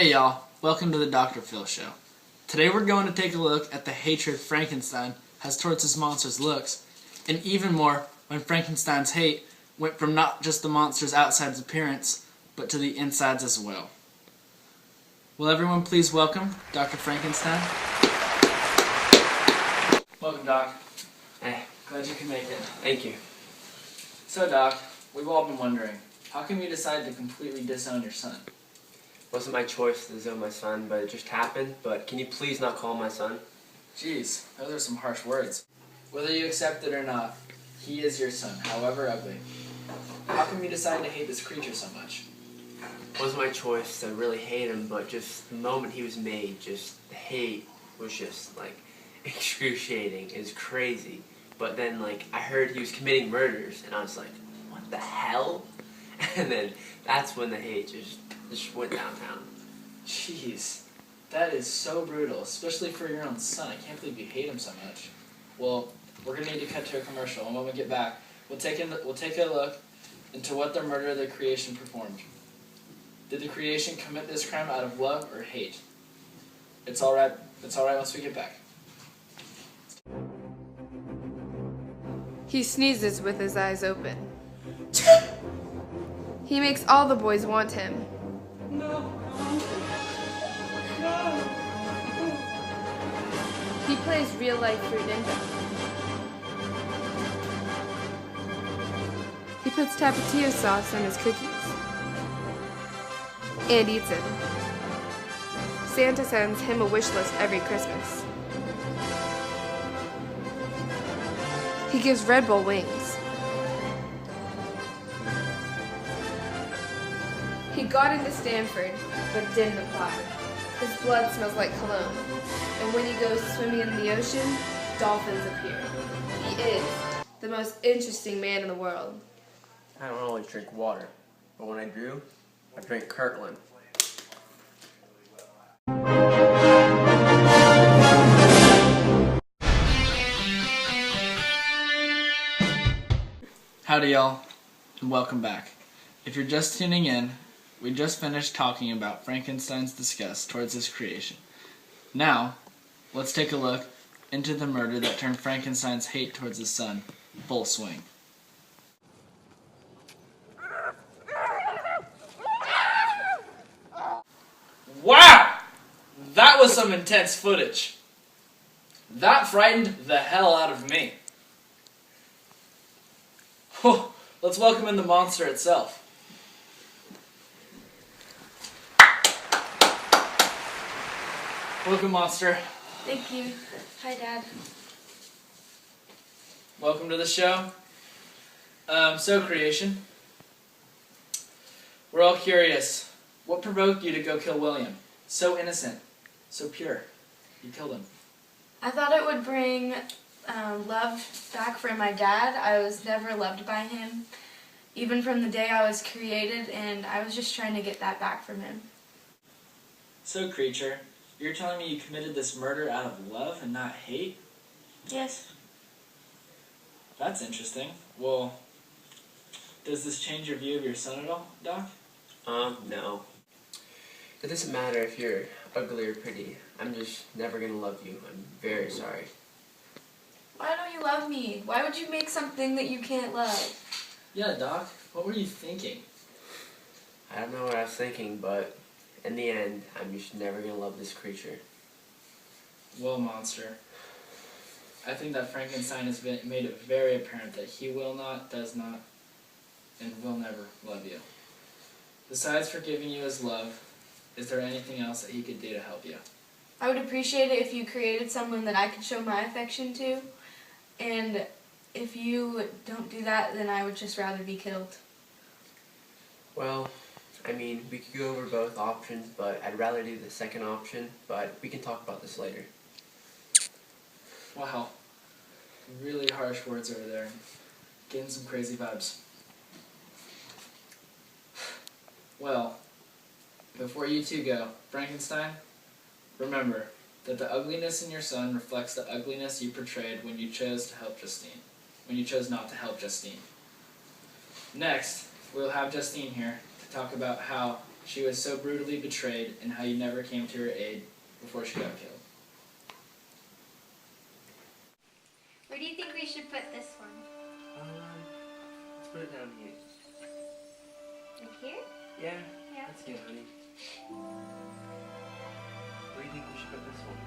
Hey y'all, welcome to the Dr. Phil Show. Today we're going to take a look at the hatred Frankenstein has towards his monster's looks, and even more when Frankenstein's hate went from not just the monster's outside appearance, but to the insides as well. Will everyone please welcome Dr. Frankenstein? Welcome, Doc. Hey. Glad you could make it. Thank you. So, Doc, we've all been wondering, how come you decided to completely disown your son? It wasn't my choice to disown my son, but it just happened. But can you please not call him my son? Jeez, those are some harsh words. Whether you accept it or not, he is your son, however ugly. How come you decided to hate this creature so much? It wasn't my choice to really hate him, but just the moment he was made, just the hate was just like excruciating. It was crazy. But then like I heard he was committing murders, and I was like, what the hell? And then that's when the hate just went downtown. Jeez, that is so brutal, especially for your own son. I can't believe you hate him so much. Well, we're gonna need to cut to a commercial, and when we get back, we'll take a look into what the murder of the creation performed. Did the creation commit this crime out of love or hate? It's all right once we get back. He sneezes with his eyes open. He makes all the boys want him. No. He plays real-life Fruit Ninja. He puts Tapatio sauce on his cookies and eats it. Santa sends him a wish list every Christmas. He gives Red Bull wings. He got into Stanford, but didn't apply. His blood smells like cologne. And when he goes swimming in the ocean, dolphins appear. He is the most interesting man in the world. I don't always drink water, but when I do, I drink Kirkland. Howdy y'all, and welcome back. If you're just tuning in, we just finished talking about Frankenstein's disgust towards his creation. Now, let's take a look into the murder that turned Frankenstein's hate towards his son full swing. Wow! That was some intense footage. That frightened the hell out of me. Whew, let's welcome in the monster itself. Welcome, monster. Thank you. Hi, Dad. Welcome to the show. So, creation. We're all curious. What provoked you to go kill William? So innocent. So pure. You killed him. I thought it would bring love back for my dad. I was never loved by him, even from the day I was created, and I was just trying to get that back from him. So, creature, you're telling me you committed this murder out of love and not hate? Yes. That's interesting. Well, does this change your view of your son at all, Doc? No. It doesn't matter if you're ugly or pretty. I'm just never gonna love you. I'm very sorry. Why don't you love me? Why would you make something that you can't love? Yeah, Doc. What were you thinking? I don't know what I was thinking, but in the end, I'm just never gonna love this creature. Well, monster, I think that Frankenstein has made it very apparent that he will not, does not, and will never love you. Besides forgiving you his love, is there anything else that he could do to help you? I would appreciate it if you created someone that I could show my affection to, and if you don't do that, then I would just rather be killed. Well, I mean, we could go over both options, but I'd rather do the second option, but we can talk about this later. Wow. Really harsh words over there. Getting some crazy vibes. Well, before you two go, Frankenstein, remember that the ugliness in your son reflects the ugliness you portrayed when you chose to help Justine. When you chose not to help Justine. Next, we'll have Justine here to talk about how she was so brutally betrayed and how you never came to her aid before she got killed. Where do you think we should put this one? Let's put it down here. Like here? Yeah, Yeah. that's good, honey. Where do you think we should put this one?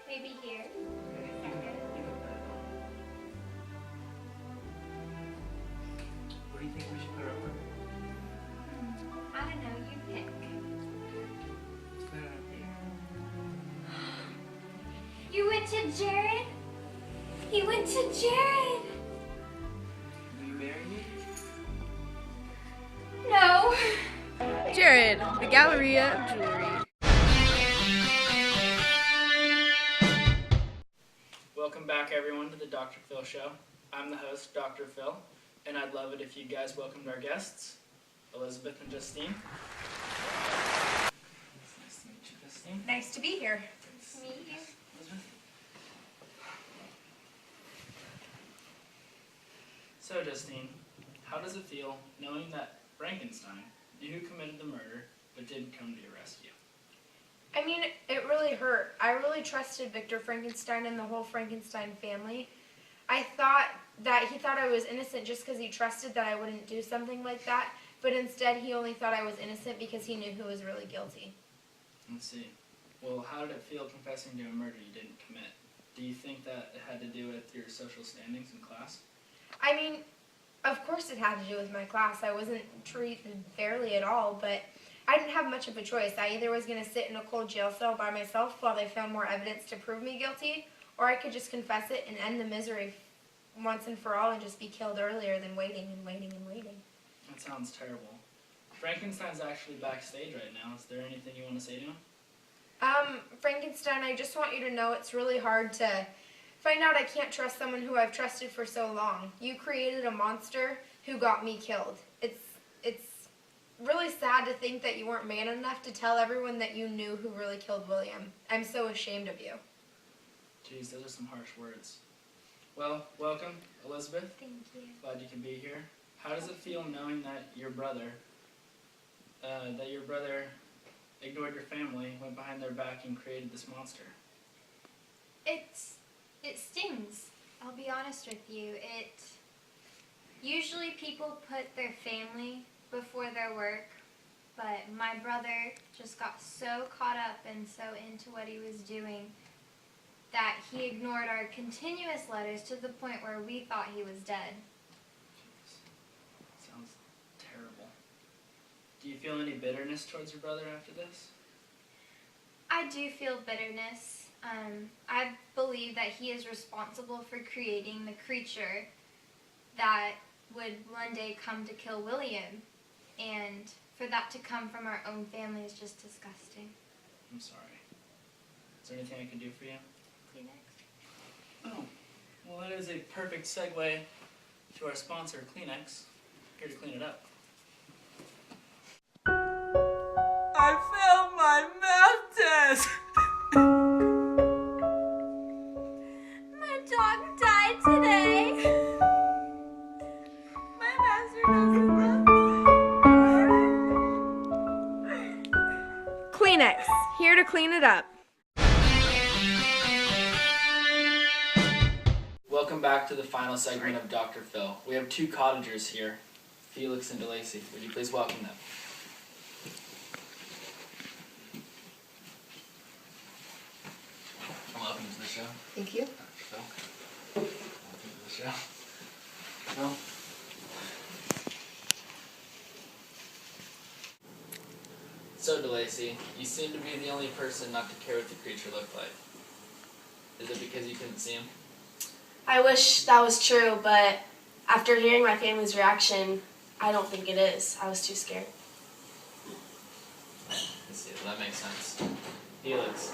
Maybe here. Okay, you can put that on. Where do you think we should put our one? I don't know, you pick. Let's put it up here. You went to Jared? He went to Jared! Will you marry me? No. Jared, the Galleria of Jewelry. Welcome back, everyone, to the Dr. Phil Show. I'm the host, Dr. Phil, and I'd love it if you guys welcomed our guests, Elizabeth and Justine. Nice to meet you, Justine. Nice to be here. Nice to meet you. Elizabeth. So, Justine, how does it feel knowing that Frankenstein knew who committed the murder but didn't come to your rescue? I mean, it really hurt. I really trusted Victor Frankenstein and the whole Frankenstein family. I thought that he thought I was innocent just because he trusted that I wouldn't do something like that, but instead he only thought I was innocent because he knew who was really guilty. Let's see. Well, how did it feel confessing to a murder you didn't commit? Do you think that it had to do with your social standings in class? I mean, of course it had to do with my class. I wasn't treated fairly at all, but I didn't have much of a choice. I either was going to sit in a cold jail cell by myself while they found more evidence to prove me guilty, or I could just confess it and end the misery once and for all and just be killed earlier than waiting and waiting and waiting. That sounds terrible. Frankenstein's actually backstage right now. Is there anything you want to say to him? Frankenstein, I just want you to know it's really hard to find out I can't trust someone who I've trusted for so long. You created a monster who got me killed. It's really sad to think that you weren't man enough to tell everyone that you knew who really killed William. I'm so ashamed of you. Jeez, those are some harsh words. Well, welcome, Elizabeth. Thank you. Glad you can be here. How does it feel knowing that your brother ignored your family, went behind their back, and created this monster? It stings. I'll be honest with you. Usually people put their family before their work, but my brother just got so caught up and so into what he was doing that he ignored our continuous letters to the point where we thought he was dead. Jeez. Sounds terrible. Do you feel any bitterness towards your brother after this? I do feel bitterness. I believe that he is responsible for creating the creature that would one day come to kill William. And for that to come from our own family is just disgusting. I'm sorry. Is there anything I can do for you? Kleenex? Oh, well, that is a perfect segue to our sponsor, Kleenex. Here to clean it up. I failed my math test! My dog died today. My master doesn't love me. Kleenex, here to clean it up. Welcome back to the final segment of Dr. Phil. We have two cottagers here, Felix and DeLacy. Would you please welcome them? Welcome to the show. Thank you. Phil. Welcome to the show. Phil. So, DeLacy, you seem to be the only person not to care what the creature looked like. Is it because you couldn't see him? I wish that was true, but after hearing my family's reaction, I don't think it is. I was too scared. I see, that makes sense. Felix,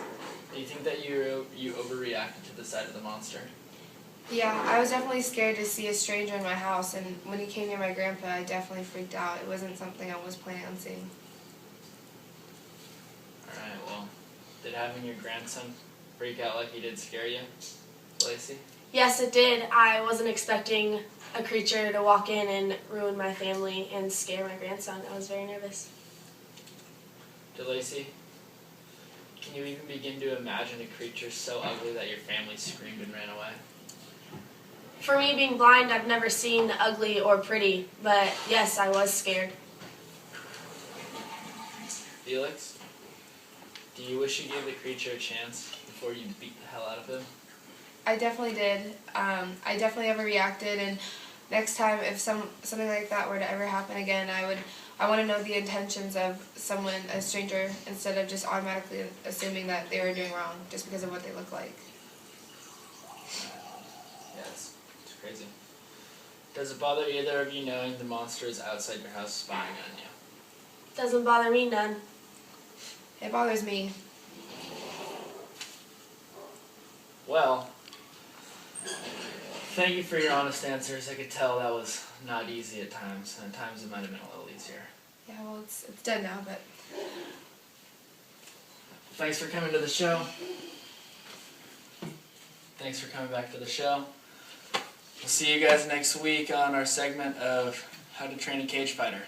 do you think that you overreacted to the sight of the monster? Yeah, I was definitely scared to see a stranger in my house, and when he came near my grandpa, I definitely freaked out. It wasn't something I was planning on seeing. Alright, well, did having your grandson freak out like he did scare you, Lacey? Yes, it did. I wasn't expecting a creature to walk in and ruin my family and scare my grandson. I was very nervous. DeLacy, can you even begin to imagine a creature so ugly that your family screamed and ran away? For me, being blind, I've never seen ugly or pretty, but yes, I was scared. Felix, do you wish you gave the creature a chance before you beat the hell out of him? I definitely did. I definitely overreacted, and next time if something like that were to ever happen again, I want to know the intentions of someone, a stranger, instead of just automatically assuming that they were doing wrong just because of what they look like. Yeah, it's crazy. Does it bother either of you knowing the monster is outside your house spying on you? Doesn't bother me none. It bothers me. Well, thank you for your honest answers. I could tell that was not easy at times, and at times it might have been a little easier. Yeah, well, it's dead now, but Thanks for coming to the show. Thanks for coming back to the show. We'll see you guys next week on our segment of How to Train a Cage Fighter.